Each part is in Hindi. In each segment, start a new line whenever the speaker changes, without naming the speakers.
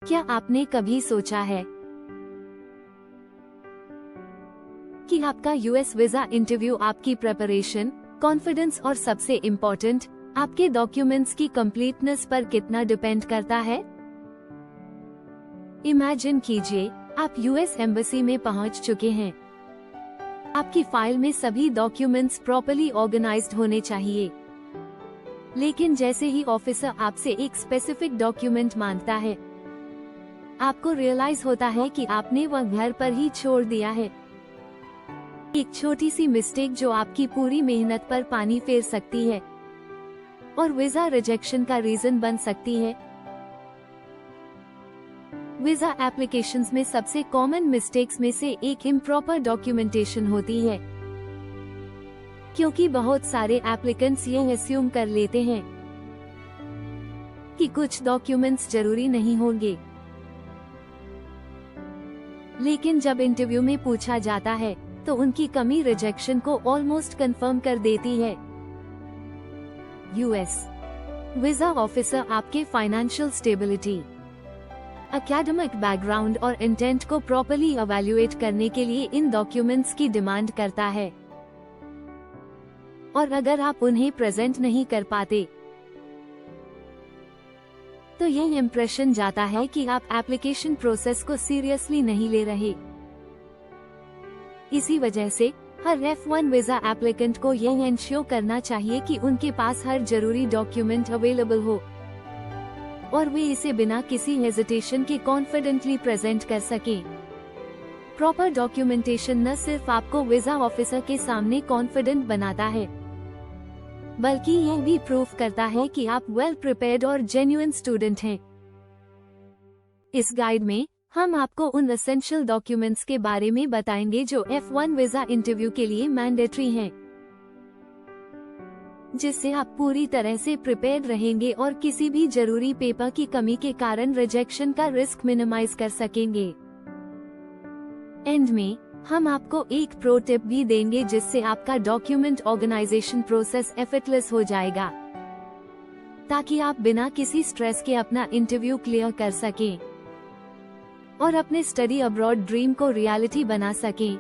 क्या आपने कभी सोचा है कि आपका यूएस वीजा इंटरव्यू आपकी प्रेपरेशन, कॉन्फिडेंस और सबसे इम्पोर्टेंट आपके डॉक्यूमेंट्स की कंप्लीटनेस पर कितना डिपेंड करता है? इमेजिन कीजिए, आप यूएस एम्बेसी में पहुंच चुके हैं। आपकी फाइल में सभी डॉक्यूमेंट्स प्रॉपर्ली ऑर्गेनाइज्ड होने चाहिए। लेकिन जैसे ही ऑफिसर आपसे एक स्पेसिफिक डॉक्यूमेंट मांगता है, आपको रियलाइज होता है कि आपने वह घर पर ही छोड़ दिया है। एक छोटी सी मिस्टेक जो आपकी पूरी मेहनत पर पानी फेर सकती है और वीजा रिजेक्शन का रीजन बन सकती है। वीजा एप्लीकेशंस में सबसे कॉमन मिस्टेक्स में से एक इम्प्रॉपर डॉक्यूमेंटेशन होती है, क्योंकि बहुत सारे एप्लीकेंट्स ये एस्यूम कर लेते हैं कि कुछ डॉक्यूमेंट्स जरूरी नहीं होंगे। लेकिन जब इंटरव्यू में पूछा जाता है तो उनकी कमी रिजेक्शन को ऑलमोस्ट कंफर्म कर देती है। यूएस वीजा ऑफिसर आपके फाइनेंशियल स्टेबिलिटी, एकेडमिक बैकग्राउंड और इंटेंट को प्रॉपर्ली इवैल्यूएट करने के लिए इन डॉक्यूमेंट्स की डिमांड करता है। और अगर आप उन्हें प्रेजेंट नहीं कर पाते तो यह इम्प्रेशन जाता है कि आप एप्लीकेशन प्रोसेस को सीरियसली नहीं ले रहे। इसी वजह से हर F1 वीजा एप्लीकेंट को यह इंश्योर करना चाहिए कि उनके पास हर जरूरी डॉक्यूमेंट अवेलेबल हो और वे इसे बिना किसी हेजिटेशन के कॉन्फिडेंटली प्रेजेंट कर सकें। प्रॉपर डॉक्यूमेंटेशन न सिर्फ आपको वीजा ऑफिसर के सामने कॉन्फिडेंट बनाता है, बल्कि यह भी प्रूफ करता है कि आप वेल प्रिपेयर्ड और जेन्युइन स्टूडेंट हैं। इस गाइड में हम आपको उन एसेंशियल डॉक्यूमेंट्स के बारे में बताएंगे जो F1 वीजा इंटरव्यू के लिए मैंडेटरी हैं, जिससे आप पूरी तरह से प्रिपेयर्ड रहेंगे और किसी भी जरूरी पेपर की कमी के कारण रिजेक्शन का रिस्क मिनिमाइज कर सकेंगे। एंड में हम आपको एक प्रो टिप भी देंगे जिससे आपका डॉक्यूमेंट ऑर्गेनाइजेशन प्रोसेस एफर्टलेस हो जाएगा, ताकि आप बिना किसी स्ट्रेस के अपना इंटरव्यू क्लियर कर सकें और अपने स्टडी अब्रॉड ड्रीम को रियलिटी बना सकें।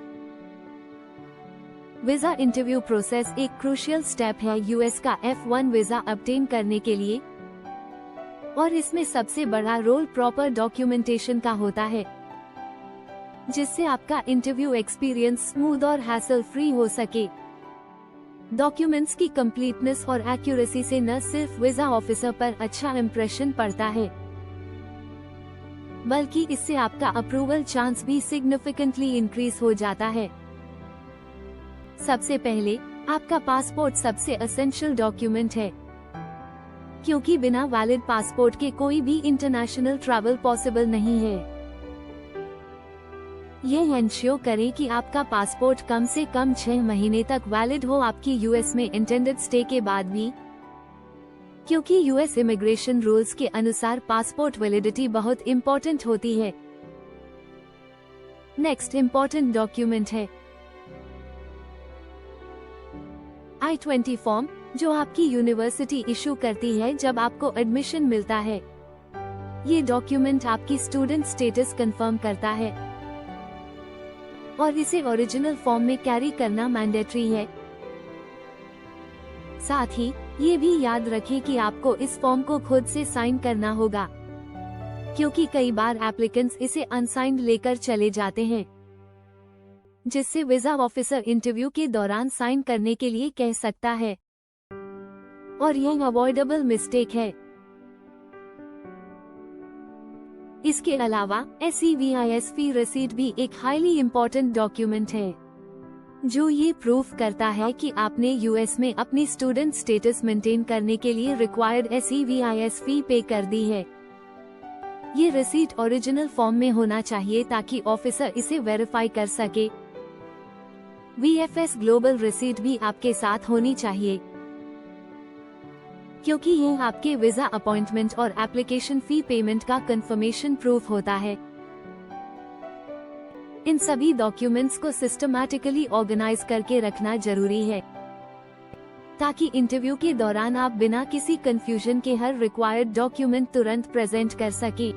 वीजा इंटरव्यू प्रोसेस एक क्रूशियल स्टेप है यूएस का F1 वीजा ऑब्टेन करने के लिए, और इसमें सबसे बड़ा रोल प्रॉपर डॉक्यूमेंटेशन का होता है, जिससे आपका इंटरव्यू एक्सपीरियंस स्मूथ और हैसल फ्री हो सके। डॉक्यूमेंट्स की कंप्लीटनेस और एक्यूरेसी से न सिर्फ वीजा ऑफिसर पर अच्छा इंप्रेशन पड़ता है, बल्कि इससे आपका अप्रूवल चांस भी सिग्निफिकेंटली इंक्रीज हो जाता है। सबसे पहले आपका पासपोर्ट सबसे एसेंशियल डॉक्यूमेंट है, क्योंकि बिना वैलिड पासपोर्ट के कोई भी इंटरनेशनल ट्रैवल पॉसिबल नहीं है। यह इंश्योर करें कि आपका पासपोर्ट कम से कम 6 महीने तक वैलिड हो आपकी यूएस में इंटेंडेड स्टे के बाद भी, क्योंकि यूएस इमिग्रेशन रूल्स के अनुसार पासपोर्ट वैलिडिटी बहुत इम्पोर्टेंट होती है। नेक्स्ट इम्पोर्टेंट डॉक्यूमेंट है I-20 फॉर्म, जो आपकी यूनिवर्सिटी इशू करती है जब आपको एडमिशन मिलता है। ये डॉक्यूमेंट आपकी स्टूडेंट स्टेटस कंफर्म करता है और इसे ओरिजिनल फॉर्म में कैरी करना मैंडेटरी है। साथ ही ये भी याद रखें कि आपको इस फॉर्म को खुद से साइन करना होगा, क्योंकि कई बार एप्लीकेंट्स इसे अनसाइंड लेकर चले जाते हैं, जिससे वीजा ऑफिसर इंटरव्यू के दौरान साइन करने के लिए कह सकता है, और यह अवॉइडेबल मिस्टेक है। इसके अलावा SEVIS रसीद भी एक हाईली इम्पोर्टेंट डॉक्यूमेंट है, जो ये प्रूफ करता है कि आपने यूएस में अपनी स्टूडेंट स्टेटस मेंटेन करने के लिए रिक्वायर्ड SEVIS फी पे कर दी है। ये रसीद ओरिजिनल फॉर्म में होना चाहिए ताकि ऑफिसर इसे वेरीफाई कर सके। VFS ग्लोबल रसीद भी आपके साथ होनी चाहिए, क्योंकि यह आपके वीजा अपॉइंटमेंट और एप्लीकेशन फी पेमेंट का कंफर्मेशन प्रूफ होता है। इन सभी डॉक्यूमेंट्स को सिस्टमैटिकली ऑर्गेनाइज करके रखना जरूरी है, ताकि इंटरव्यू के दौरान आप बिना किसी कंफ्यूजन के हर रिक्वायर्ड डॉक्यूमेंट तुरंत प्रेजेंट कर सकें।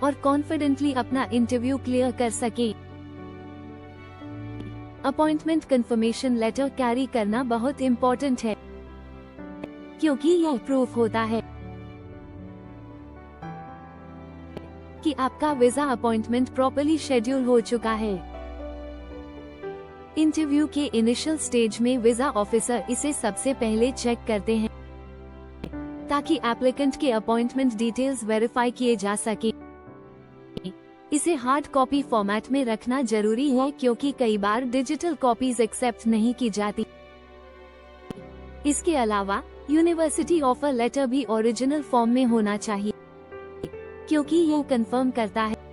और कॉन्फिडेंटली अपना इंटरव्यू क्लियर कर सके। अपॉइंटमेंट कंफर्मेशन लेटर कैरी करना बहुत इम्पोर्टेंट है, क्योंकि यह प्रूफ होता है कि आपका वीजा अपॉइंटमेंट प्रॉपर्ली शेड्यूल हो चुका है। इंटरव्यू के इनिशियल स्टेज में वीजा ऑफिसर इसे सबसे पहले चेक करते हैं, ताकि एप्लीकेंट के अपॉइंटमेंट डिटेल्स वेरीफाई किए जा सके। इसे हार्ड कॉपी फॉर्मेट में रखना जरूरी है, क्योंकि कई बार डिजिटल कॉपीज एक्सेप्ट नहीं की जाती। इसके अलावा यूनिवर्सिटी ऑफर लेटर भी ओरिजिनल फॉर्म में होना चाहिए, क्योंकि यह कंफर्म करता है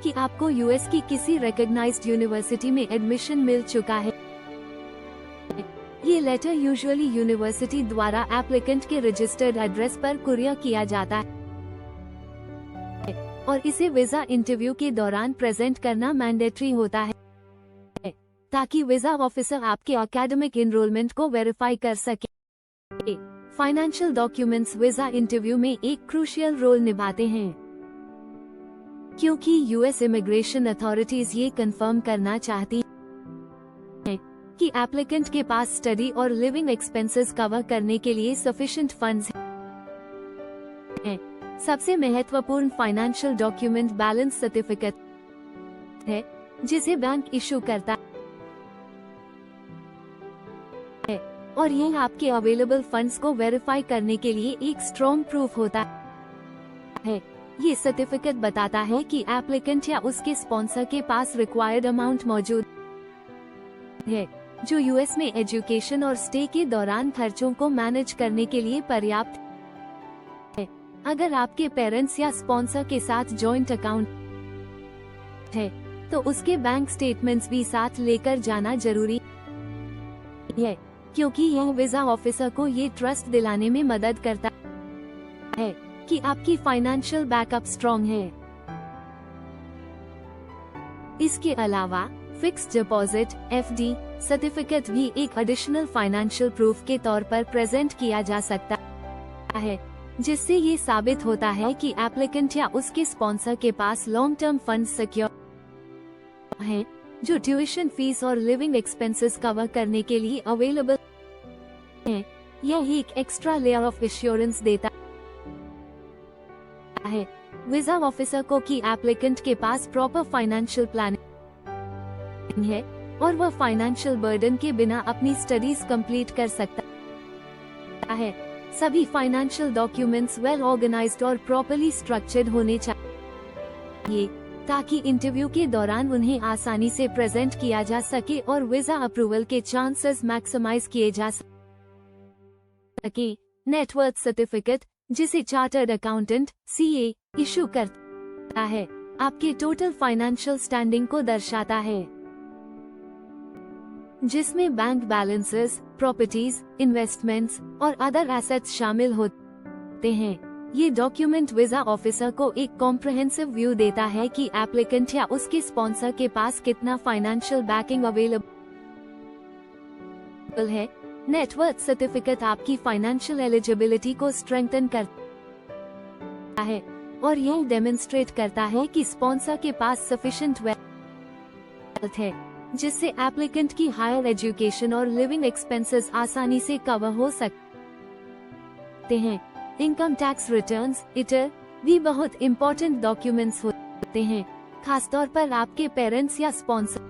कि आपको यूएस की किसी रिकॉग्नाइज्ड यूनिवर्सिटी में एडमिशन मिल चुका है। ये लेटर यूजुअली यूनिवर्सिटी द्वारा एप्लीकेंट के रजिस्टर्ड एड्रेस पर कुरियर किया जाता है और इसे वीजा इंटरव्यू के दौरान प्रेजेंट करना मैंडेटरी होता है, ताकि वीजा ऑफिसर आपके एकेडमिक एनरोलमेंट को वेरीफाई कर सके। फाइनेंशियल डॉक्यूमेंट्स वीजा इंटरव्यू में एक क्रूशियल रोल निभाते हैं, क्योंकि यूएस इमिग्रेशन अथॉरिटीज ये कंफर्म करना चाहती हैं कि एप्लीकेंट के पास स्टडी और लिविंग एक्सपेंसेस कवर करने के लिए सफिशिएंट फंड्स हैं। सबसे महत्वपूर्ण फाइनेंशियल डॉक्यूमेंट बैलेंस सर्टिफिकेट है, जिसे बैंक इशू करता है और यह आपके अवेलेबल फंड्स को वेरीफाई करने के लिए एक स्ट्रॉन्ग प्रूफ होता है। ये सर्टिफिकेट बताता है कि एप्लीकेंट या उसके स्पॉन्सर के पास रिक्वायर्ड अमाउंट मौजूद है, जो यूएस में एजुकेशन और स्टे के दौरान खर्चों को मैनेज करने के लिए पर्याप्त है। अगर आपके पेरेंट्स या स्पॉन्सर के साथ जॉइंट अकाउंट है, तो उसके बैंक स्टेटमेंट्स भी साथ लेकर जाना जरूरी है, क्योंकि यह वीजा ऑफिसर को ये ट्रस्ट दिलाने में मदद करता है कि आपकी फाइनेंशियल बैकअप स्ट्रॉन्ग है। इसके अलावा फिक्स्ड डिपॉजिट (FD) सर्टिफिकेट भी एक एडिशनल फाइनेंशियल प्रूफ के तौर पर प्रेजेंट किया जा सकता है, जिससे ये साबित होता है कि एप्लीकेंट या उसके स्पॉन्सर के पास लॉन्ग टर्म फंड्स सिक्योर हैं, जो ट्यूशन फीस और लिविंग एक्सपेंसेस कवर करने के लिए अवेलेबल हैं। यह एक एक्स्ट्रा लेयर ऑफ एश्योरेंस देता है वीजा ऑफिसर को कि एप्लीकेंट के पास प्रॉपर फाइनेंशियल प्लानिंग है और वह फाइनेंशियल बर्डन के बिना अपनी स्टडीज कंप्लीट कर सकता है। सभी फाइनेंशियल डॉक्यूमेंट्स वेल ऑर्गेनाइज्ड और प्रॉपर्ली स्ट्रक्चर्ड होने चाहिए, ताकि इंटरव्यू के दौरान उन्हें आसानी से प्रेजेंट किया जा सके और वीजा अप्रूवल के चांसेस मैक्सिमाइज किए जा सके। नेटवर्थ सर्टिफिकेट, जिसे चार्टर्ड अकाउंटेंट (CA) इशू करता है, आपके टोटल फाइनेंशियल स्टैंडिंग को दर्शाता है, जिसमें बैंक बैलेंसेस, प्रॉपर्टीज, इन्वेस्टमेंट्स और अदर एसेट्स शामिल होते हैं। ये डॉक्यूमेंट वीजा ऑफिसर को एक कॉम्प्रहेंसिव व्यू देता है कि एप्लीकेंट या उसके स्पॉन्सर के पास कितना फाइनेंशियल बैकिंग अवेलेबल है। नेटवर्थ सर्टिफिकेट आपकी फाइनेंशियल एलिजिबिलिटी को स्ट्रेंथन करता है और यह डेमोन्स्ट्रेट करता है कि स्पॉन्सर के पास सफिशिएंट वेल्थ है, जिससे एप्लीकेंट की हायर एजुकेशन और लिविंग एक्सपेंसेस आसानी से कवर हो सकते हैं। इनकम टैक्स रिटर्न्स (ITR) भी बहुत इम्पोर्टेंट डॉक्यूमेंट्स होते हैं, खासतौर पर आपके पेरेंट्स या स्पॉन्सर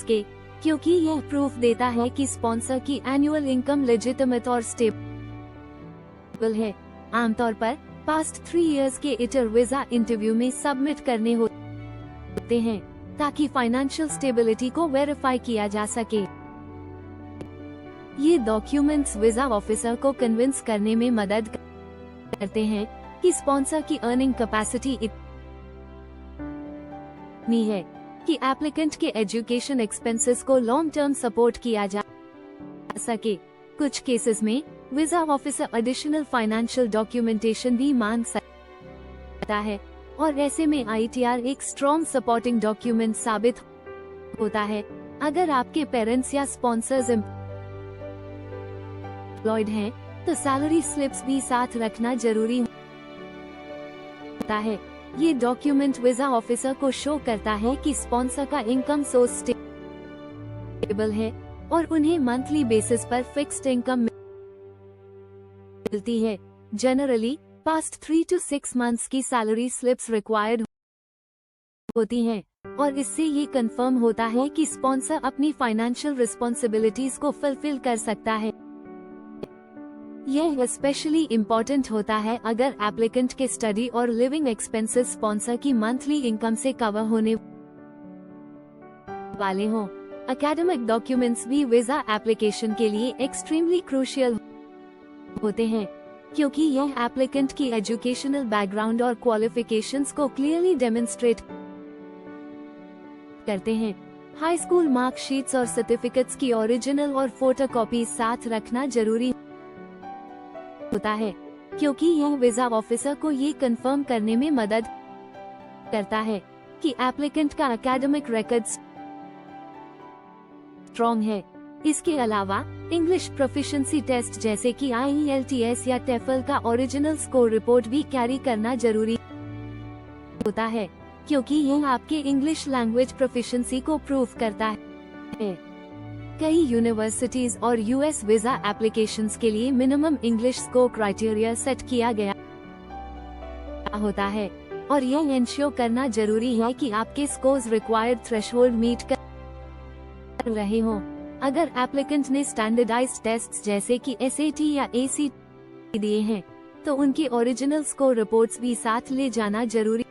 के, क्योंकि यह प्रूफ देता है कि स्पॉन्सर की एनुअल इनकम लेजिटिमेट और स्टेबल है। आमतौर पर पास्ट 3 इयर्स के ITR वीजा इंटरव्यू में सबमिट करने होते हैं, ताकि फाइनेंशियल स्टेबिलिटी को वेरीफाई किया जा सके। ये डॉक्यूमेंट्स वीजा ऑफिसर को कन्विंस करने में मदद करते हैं कि स्पॉन्सर की अर्निंग कैपेसिटी इतनी है कि एप्लीकेंट के एजुकेशन एक्सपेंसेस को लॉन्ग टर्म सपोर्ट किया जा सके। कुछ केसेस में visa officer additional financial documentation भी मांग सकता है और ऐसे में ITR एक स्ट्रॉन्ग सपोर्टिंग डॉक्यूमेंट साबित होता है। अगर आपके पेरेंट्स या स्पॉन्सर्स एम्प्लॉयड हैं, तो सैलरी स्लिप्स भी साथ रखना जरूरी होता है। ये डॉक्यूमेंट वीजा ऑफिसर को शो करता है कि स्पॉन्सर का इनकम सोर्स स्टेबल है और उन्हें मंथली बेसिस पर फिक्स्ड इनकम मिलती है। जनरली पास्ट 3 to 6 मंथ्स की सैलरी स्लिप्स रिक्वायर्ड होती हैं और इससे ये कंफर्म होता है कि स्पॉन्सर अपनी फाइनेंशियल रिस्पॉन्सिबिलिटीज को फुलफिल कर सकता है। यह स्पेशली इम्पोर्टेंट होता है अगर एप्लीकेंट के स्टडी और लिविंग एक्सपेंसेस स्पॉन्सर की मंथली इनकम से कवर होने वाले हों। एकेडमिक डॉक्यूमेंट्स भी वीजा एप्लीकेशन के लिए एक्सट्रीमली क्रूशियल होते हैं क्योंकि यह एप्लीकेंट की एजुकेशनल बैकग्राउंड और क्वालिफिकेशंस को क्लियरली डेमोन्स्ट्रेट करते हैं। हाई स्कूल मार्कशीट्स और सर्टिफिकेट्स की ओरिजिनल और फोटोकॉपी साथ रखना जरूरी होता है क्योंकि यह वीजा ऑफिसर को ये कंफर्म करने में मदद करता है कि एप्लीकेंट का एकेडमिक रिकॉर्ड स्ट्रॉन्ग है। इसके अलावा इंग्लिश प्रोफिशिएंसी टेस्ट जैसे कि IELTS या टेफल का ओरिजिनल स्कोर रिपोर्ट भी कैरी करना जरूरी होता है क्योंकि यह आपके इंग्लिश लैंग्वेज प्रोफिशिएंसी को प्रूव करता है। कई यूनिवर्सिटीज और US वीजा एप्लीकेशंस के लिए minimum English score criteria set किया गया होता है और यह इंश्योर करना जरूरी है कि आपके स्कोर्स रिक्वायर्ड थ्रेशोल्ड मीट कर रहे हों। अगर एप्लीकेंट ने स्टैंडर्डाइज्ड टेस्ट्स जैसे कि SAT या ACT दिए हैं तो उनकी ओरिजिनल स्कोर रिपोर्ट्स भी साथ ले जाना जरूरी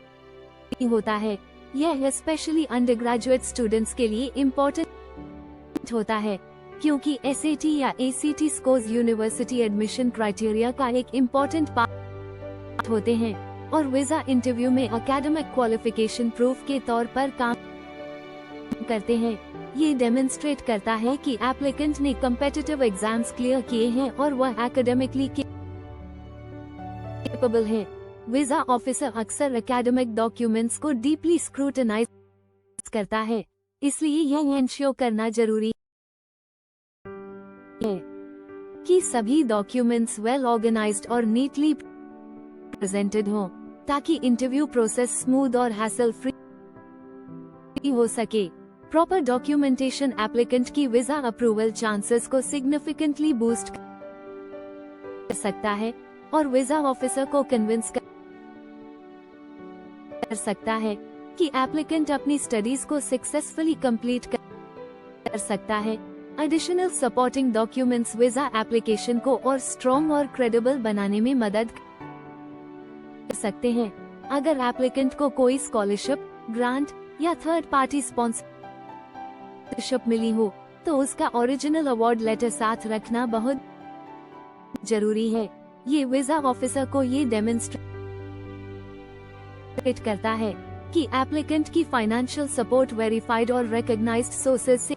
होता है। यह स्पेशली अंडरग्रेजुएट स्टूडेंट्स के लिए इम्पोर्टेंट होता है क्योंकि SAT या ACT scores university admission criteria का एक इम्पोर्टेंट पार्ट होते हैं और वीजा इंटरव्यू में एकेडमिक क्वालिफिकेशन प्रूफ के तौर पर काम करते हैं। ये डेमोन्स्ट्रेट करता है कि एप्लीकेंट ने कम्पिटिटिव एग्जाम्स क्लियर किए हैं और वह एकेडमिकली कैपेबल है। वीजा ऑफिसर अक्सर एकेडमिक डॉक्यूमेंट्स को डीपली स्क्रूटनाइज करता है, इसलिए यह इंश्योर करना जरूरी है कि सभी डॉक्यूमेंट्स वेल ऑर्गेनाइज्ड और नीटली प्रेजेंटेड हों ताकि इंटरव्यू प्रोसेस स्मूथ और हैसल फ्री हो सके। प्रॉपर डॉक्यूमेंटेशन एप्लीकेंट की वीजा अप्रूवल चांसेस को सिग्निफिकेंटली बूस्ट कर सकता है और वीजा ऑफिसर को कन्विंस कर सकता है कि एप्लीकेंट अपनी स्टडीज को सक्सेसफुली कंप्लीट कर सकता है। Additional supporting documents visa application को और स्ट्रॉन्ग और क्रेडिबल बनाने में मदद कर सकते हैं। अगर एप्लीकेंट को कोई स्कॉलरशिप, ग्रांट या थर्ड पार्टी स्पॉन्सरशिप मिली हो तो उसका ओरिजिनल अवार्ड लेटर साथ रखना बहुत जरूरी है। ये वीजा ऑफिसर को ये डेमोन्स्ट्रेट करता है कि एप्लीकेंट की फाइनेंशियल सपोर्ट वेरीफाइड और रिकॉग्नाइज्ड सोर्सेज से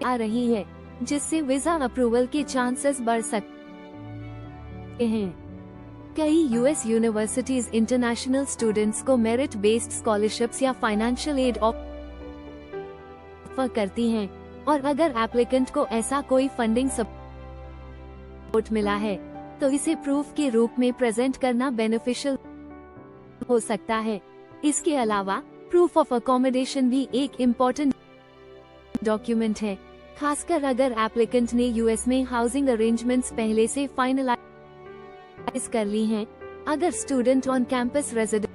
आ रही है, जिससे वीजा अप्रूवल के चांसेस बढ़ सकते हैं। कई US यूनिवर्सिटीज इंटरनेशनल स्टूडेंट्स को मेरिट बेस्ड स्कॉलरशिप्स या फाइनेंशियल एड ऑफर करती हैं और अगर एप्लीकेंट को ऐसा कोई फंडिंग सपोर्ट मिला है तो इसे प्रूफ के रूप में प्रेजेंट करना बेनिफिशियल हो सकता है। इसके अलावा प्रूफ ऑफ अकोमोडेशन भी एक इम्पोर्टेंट डॉक्यूमेंट है, खासकर अगर एप्लीकेंट ने US में हाउसिंग अरेंजमेंट्स पहले से फाइनलाइज कर ली हैं। अगर स्टूडेंट ऑन कैंपस रेजिडेंस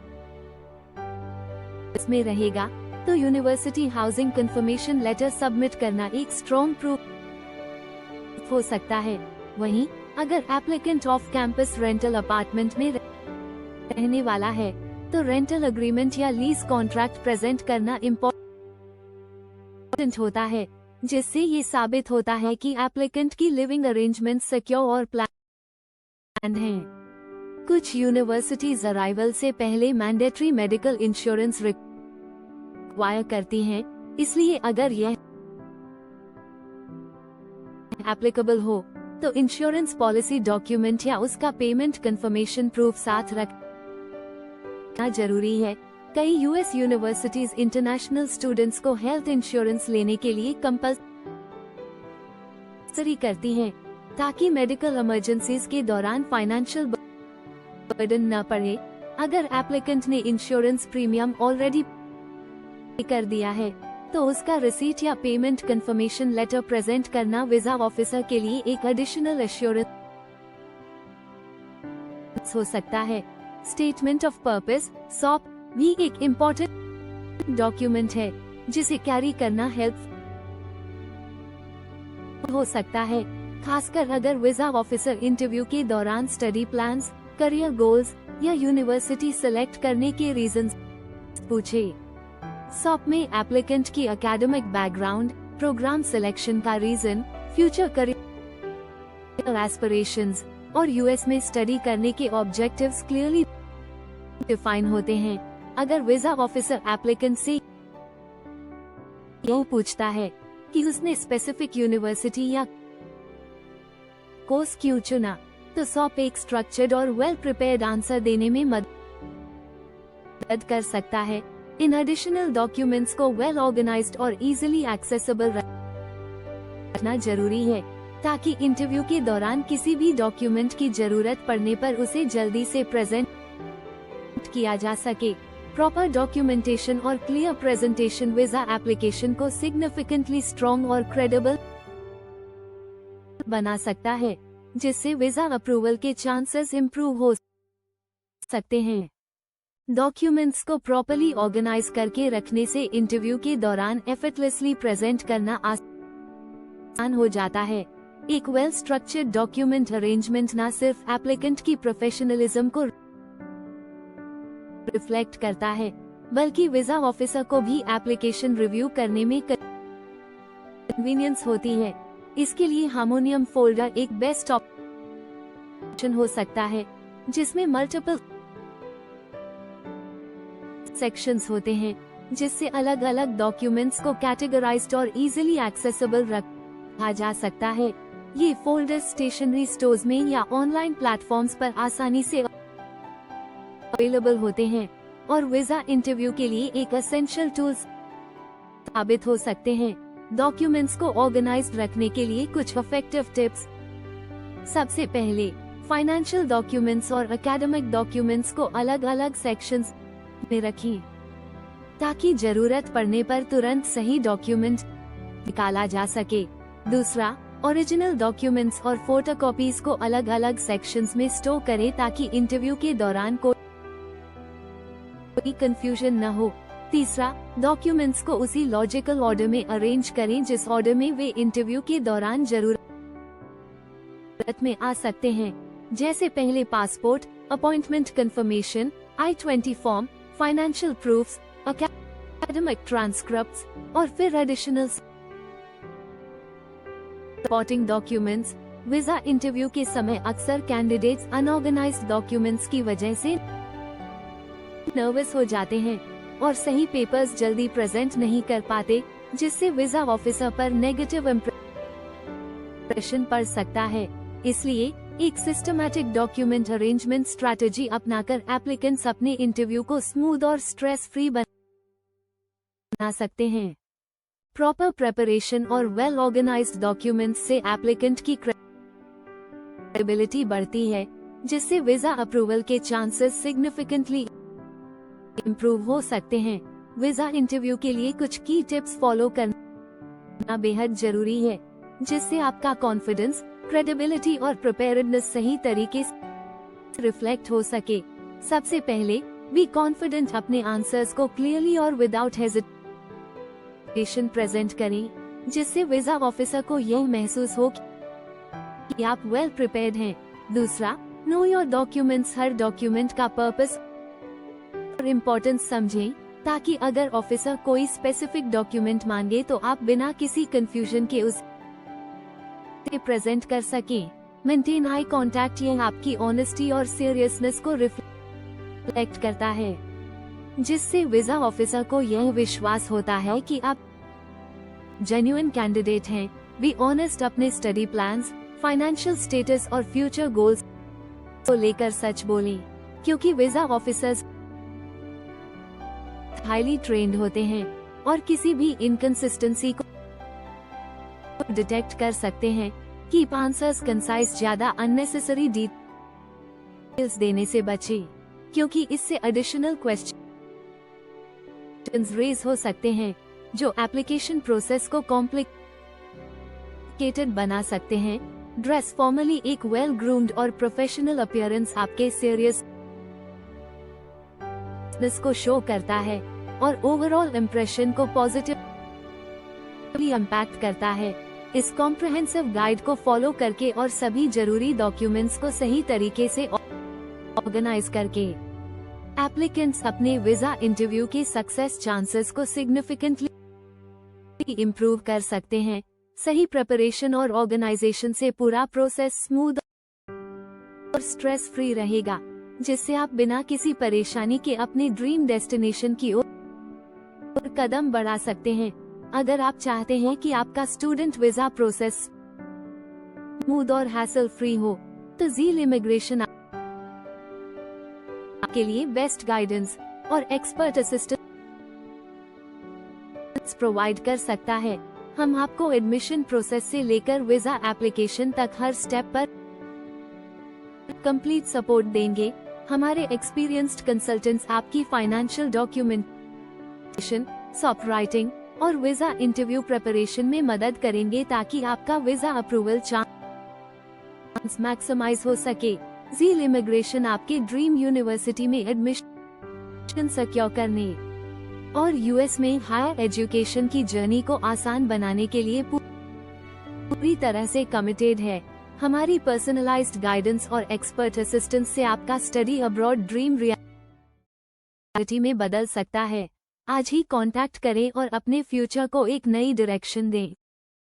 में रहेगा तो university housing confirmation letter submit करना एक स्ट्रॉन्ग प्रूफ हो सकता है। वहीं अगर applicant off campus rental apartment में रहने वाला है तो रेंटल एग्रीमेंट या लीज कॉन्ट्रैक्ट प्रेजेंट करना इम्पोर्टेंट होता है, जिससे ये साबित होता है कि एप्लीकेंट की लिविंग अरेंजमेंट सिक्योर और प्लान है। कुछ यूनिवर्सिटीज अराइवल से पहले मैंडेटरी मेडिकल इंश्योरेंस रिक्वायर करती हैं, इसलिए अगर यह एप्लीकेबल हो तो इंश्योरेंस पॉलिसी डॉक्यूमेंट या उसका पेमेंट कंफर्मेशन प्रूफ साथ रखना जरूरी है। कई US यूनिवर्सिटीज इंटरनेशनल स्टूडेंट्स को हेल्थ इंश्योरेंस लेने के लिए कंपल्सरी करती हैं। ताकि मेडिकल इमरजेंसीज के दौरान फाइनेंशियल बर्डन न पड़े। अगर एप्लीकेंट ने इंश्योरेंस प्रीमियम ऑलरेडी कर दिया है तो उसका रिसीट या पेमेंट कंफर्मेशन लेटर प्रेजेंट करना वीजा ऑफिसर के लिए एक एडिशनल एश्योरेंस हो सकता है। स्टेटमेंट ऑफ पर्पस सॉप भी एक इम्पोर्टेंट डॉक्यूमेंट है जिसे कैरी करना हेल्प हो सकता है, खासकर अगर वीजा ऑफिसर इंटरव्यू के दौरान स्टडी प्लान्स, करियर गोल्स या यूनिवर्सिटी सिलेक्ट करने के रीजंस पूछे। सॉप में एप्लीकेंट की एकेडमिक बैकग्राउंड, प्रोग्राम सिलेक्शन का रीजन, फ्यूचर करियर एस्पिरेशंस और यूएस में स्टडी करने के ऑब्जेक्टिव्स क्लियरली डिफाइन होते हैं। अगर वीजा ऑफिसर एप्लीकेंट से यह पूछता है कि उसने स्पेसिफिक यूनिवर्सिटी या कोर्स क्यों चुना, तो सॉप एक स्ट्रक्चर्ड और वेल प्रिपेयर्ड आंसर देने में मदद कर सकता है। इन एडिशनल डॉक्यूमेंट्स को वेल ऑर्गेनाइज्ड और इजीली एक्सेसिबल रखना जरूरी है ताकि इंटरव्यू के दौरान किसी भी डॉक्यूमेंट की जरूरत पड़ने पर उसे जल्दी से प्रेजेंट किया जा सके। प्रॉपर डॉक्यूमेंटेशन और क्लियर प्रेजेंटेशन वीजा एप्लीकेशन को सिग्निफिकेंटली स्ट्रॉन्ग और क्रेडिबल बना सकता है, जिससे वीजा अप्रूवल के चांसेस इंप्रूव हो सकते हैं। डॉक्यूमेंट्स को प्रॉपर्ली ऑर्गेनाइज करके रखने से इंटरव्यू के दौरान एफर्टलेसली प्रेजेंट करना आसान हो जाता है। एक वेल स्ट्रक्चर्ड डॉक्यूमेंट अरेंजमेंट न सिर्फ एप्लीकेंट की प्रोफेशनलिज्म को रिफ्लेक्ट करता है, बल्कि वीजा ऑफिसर को भी एप्लीकेशन रिव्यू करने में कन्वीनियंस होती है। इसके लिए हार्मोनियम फोल्डर एक बेस्ट ऑप्शन हो सकता है, जिसमें मल्टीपल सेक्शंस होते हैं, जिससे अलग अलग डॉक्यूमेंट्स को कैटेगराइज्ड और इजीली एक्सेसिबल रखा जा सकता है। ये फोल्डर स्टेशनरी स्टोर्स में या ऑनलाइन प्लेटफॉर्म्स पर आसानी से अवेलेबल होते हैं और वीजा इंटरव्यू के लिए एक एसेंशियल टूल्स साबित हो सकते हैं। डॉक्यूमेंट्स को ऑर्गेनाइज्ड रखने के लिए कुछ इफेक्टिव टिप्स। सबसे पहले, फाइनेंशियल डॉक्यूमेंट्स और एकेडमिक डॉक्यूमेंट्स को अलग अलग सेक्शंस में रखें ताकि जरूरत पड़ने पर तुरंत सही डॉक्यूमेंट निकाला जा सके। दूसरा, ओरिजिनल डॉक्यूमेंट्स और फोटोकॉपीज को अलग अलग सेक्शंस में स्टोर करें ताकि इंटरव्यू के दौरान कोई कंफ्यूजन न हो। तीसरा, डॉक्यूमेंट्स को उसी लॉजिकल ऑर्डर में अरेंज करें जिस ऑर्डर में वे इंटरव्यू के दौरान जरूरत में आ सकते हैं, जैसे पहले passport, appointment confirmation, I-20 form, financial proofs, academic transcripts और फिर additional supporting documents. Visa interview के समय अक्सर कैंडिडेट्स अनऑर्गेनाइज्ड डॉक्यूमेंट्स की वजह से नर्वस हो जाते हैं और सही पेपर्स जल्दी प्रेजेंट नहीं कर पाते, जिससे वीजा ऑफिसर पर नेगेटिव इंप्रेशन पड़ सकता है। इसलिए एक सिस्टमैटिक डॉक्यूमेंट अरेंजमेंट स्ट्रैटेजी अपनाकर एप्लीकेंट्स अपने इंटरव्यू को स्मूथ और स्ट्रेस फ्री बना सकते हैं। प्रॉपर प्रेपरेशन और वेल ऑर्गेनाइज्ड डॉक्यूमेंट्स से एप्लीकेंट की क्रेडिबिलिटी बढ़ती है, जिससे वीजा अप्रूवल के चांसेस सिग्निफिकेंटली इंप्रूव हो सकते हैं। वीजा इंटरव्यू के लिए कुछ की टिप्स फॉलो करना बेहद जरूरी है, जिससे आपका कॉन्फिडेंस, क्रेडिबिलिटी और प्रिपेयर्डनेस सही तरीके से रिफ्लेक्ट हो सके। सबसे पहले, बी कॉन्फिडेंट। अपने आंसर्स को क्लियरली और विदाउट हेजिटेशन प्रेजेंट करें, जिससे वीजा ऑफिसर को यह महसूस हो कि आप वेल प्रिपेयर्ड हैं। दूसरा, know your documents. Her document का पर्पस और इम्पोर्टेंस समझें, ताकि अगर ऑफिसर कोई स्पेसिफिक डॉक्यूमेंट मांगे तो आप बिना किसी कंफ्यूजन के उसे प्रेजेंट कर सकें। Maintain eye contact. यह आपकी ऑनेस्टी और सीरियसनेस को रिफ्लेक्ट करता है, जिससे वीजा ऑफिसर को यह विश्वास होता है कि आप जेन्युइन कैंडिडेट हैं। Be honest. अपने स्टडी प्लान्स, फाइनेंशियल स्टेटस और फ्यूचर गोल्स को लेकर सच बोलें, क्योंकि वीजा ऑफिसर्स हाईली ट्रेंड होते हैं और किसी भी इनकंसिस्टेंसी को डिटेक्ट कर सकते हैं। कीप आंसर्स कंसाइज, ज्यादा अननेसेसरी डिटेल्स देने से बचें, क्योंकि इससे एडिशनल क्वेश्चंस रेज हो सकते हैं जो एप्लीकेशन प्रोसेस को कॉम्प्लिकेटेड बना सकते हैं। ड्रेस फॉर्मली, एक वेल ग्रूम्ड और प्रोफेशनल अपीयरेंस आपके सीरियसनेस को शो करता है और ओवरऑल इम्प्रेशन को पॉजिटिवली इम्पैक्ट करता है। इस कॉम्प्रिहेंसिव गाइड को फॉलो करके और सभी जरूरी डॉक्यूमेंट्स को सही तरीके से ऑर्गेनाइज करके एप्लीकेंट्स अपने वीजा इंटरव्यू के सक्सेस चांसेस को सिग्निफिकेंटली इम्प्रूव कर सकते हैं। सही प्रिपरेशन और ऑर्गेनाइजेशन से पूरा प्रोसेस स्मूथ और स्ट्रेस फ्री रहेगा, जिससे आप बिना किसी परेशानी के अपने ड्रीम डेस्टिनेशन की ओर कदम बढ़ा सकते हैं। अगर आप चाहते हैं कि आपका स्टूडेंट वीजा प्रोसेस स्मूथ और हैसल फ्री हो, तो ज़ील इमिग्रेशन आपके लिए बेस्ट गाइडेंस और एक्सपर्ट असिस्टेंस प्रोवाइड कर सकता है। हम आपको एडमिशन प्रोसेस से लेकर वीजा एप्लीकेशन तक हर स्टेप पर कंप्लीट सपोर्ट देंगे। हमारे एक्सपीरियंस्ड कंसल्टेंट्स आपकी फाइनेंशियल डॉक्यूमेंटेशन, सॉफ्ट राइटिंग और वीजा इंटरव्यू प्रिपरेशन में मदद करेंगे ताकि आपका वीजा अप्रूवल चांस मैक्सिमाइज हो सके। ज़ील इमिग्रेशन आपके ड्रीम यूनिवर्सिटी में एडमिशन सिक्योर करने और यूएस में हायर एजुकेशन की जर्नी को आसान बनाने के लिए पूरी तरह से कमिटेड है। हमारी पर्सनलाइज्ड गाइडेंस और एक्सपर्ट असिस्टेंस से आपका स्टडी अब्रॉड ड्रीम रियलिटी में बदल सकता है। आज ही कांटेक्ट करें और अपने फ्यूचर को एक नई डायरेक्शन दें।